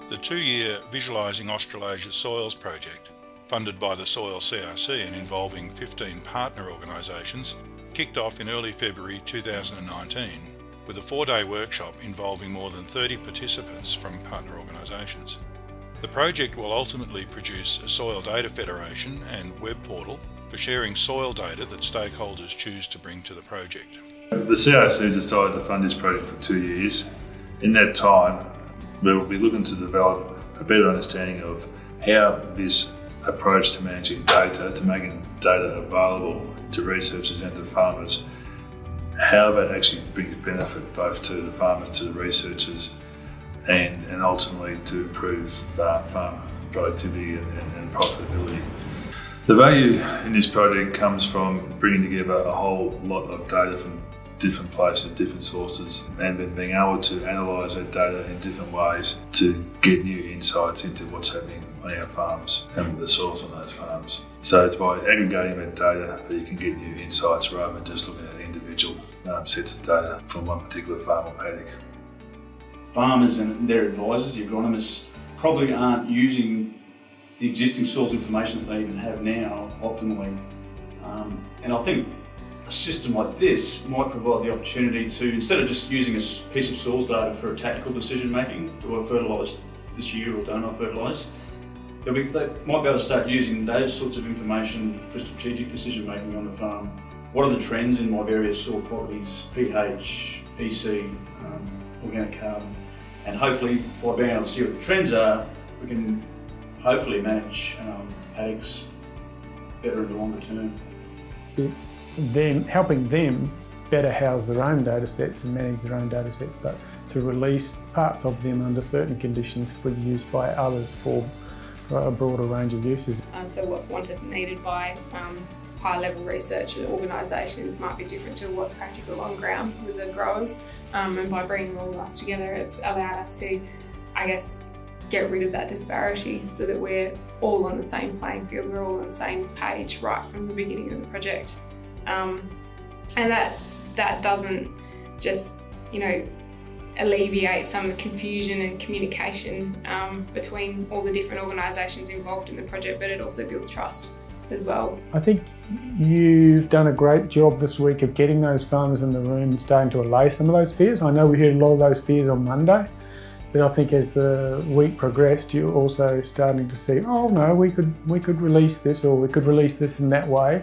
The 2-year Visualising Australasia Soils project, funded by the Soil CRC and involving 15 partner organisations, kicked off in early February 2019 with a 4-day workshop involving more than 30 participants from partner organisations. The project will ultimately produce a soil data federation and web portal for sharing soil data that stakeholders choose to bring to the project. The CRC has decided to fund this project for 2 years. In that time, we will be looking to develop a better understanding of how this approach to managing data, to making data available to researchers and to farmers, how that actually brings benefit both to the farmers, to the researchers, and ultimately to improve farm productivity and profitability. The value in this project comes from bringing together a whole lot of data from different places, different sources, and then being able to analyse that data in different ways to get new insights into what's happening on our farms and the soils on those farms. So it's by aggregating that data that you can get new insights rather than just looking at individual sets of data from one particular farm or paddock. Farmers and their advisors, the agronomists, probably aren't using the existing soils information that they even have now optimally. And I think a system like this might provide the opportunity to, instead of just using a piece of soils data for a tactical decision making, do I fertilise this year or don't I fertilise? They might be able to start using those sorts of information for strategic decision making on the farm. What are the trends in my various soil properties, pH, EC, organic carbon, and hopefully by being able to see what the trends are, we can hopefully manage paddocks better in the longer term. It's them helping them better house their own data sets and manage their own data sets, but to release parts of them under certain conditions for use by others for a broader range of uses. So what's wanted and needed by high-level research organisations might be different to what's practical on ground with the growers, and by bringing all of us together, it's allowed us to, I guess, get rid of that disparity so that we're all on the same playing field, we're all on the same page right from the beginning of the project. And that doesn't just, alleviate some of the confusion and communication between all the different organisations involved in the project, but it also builds trust as well. I think you've done a great job this week of getting those farmers in the room and starting to allay some of those fears. I know we heard a lot of those fears on Monday, but I think as the week progressed, you're also starting to see, oh no, we could release this, or we could release this in that way.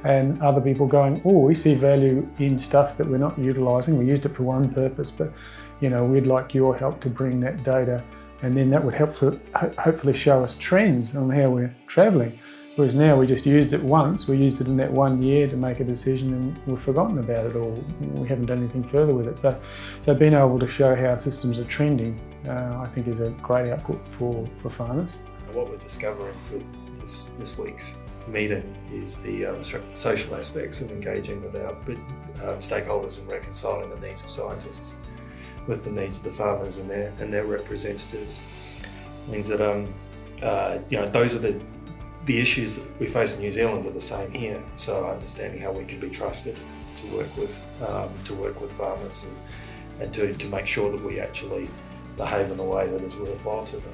And other people going, oh, we see value in stuff that we're not utilising. We used it for one purpose, but we'd like your help to bring that data, and then that would help hopefully show us trends on how we're travelling. Whereas now we just used it once, we used it in that 1 year to make a decision and we've forgotten about it, or we haven't done anything further with it. So being able to show how systems are trending, I think is a great output for farmers. What we're discovering with this week's meeting is the social aspects of engaging with our stakeholders and reconciling the needs of scientists with the needs of the farmers and their representatives. It means that those are the issues that we face in New Zealand are the same here. So understanding how we can be trusted to work with farmers and to make sure that we actually behave in a way that is worthwhile to them.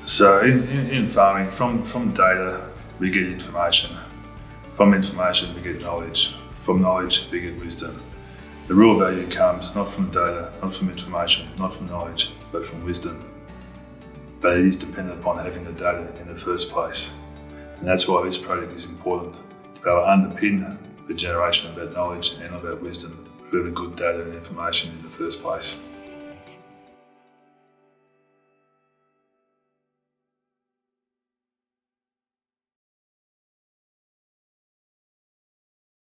So in farming, from data we get information. From information we get knowledge. From knowledge we get wisdom. The real value comes not from data, not from information, not from knowledge, but from wisdom. But it is dependent upon having the data in the first place. And that's why this project is important, to be able to underpin the generation of that knowledge and of that wisdom through the good data and information in the first place.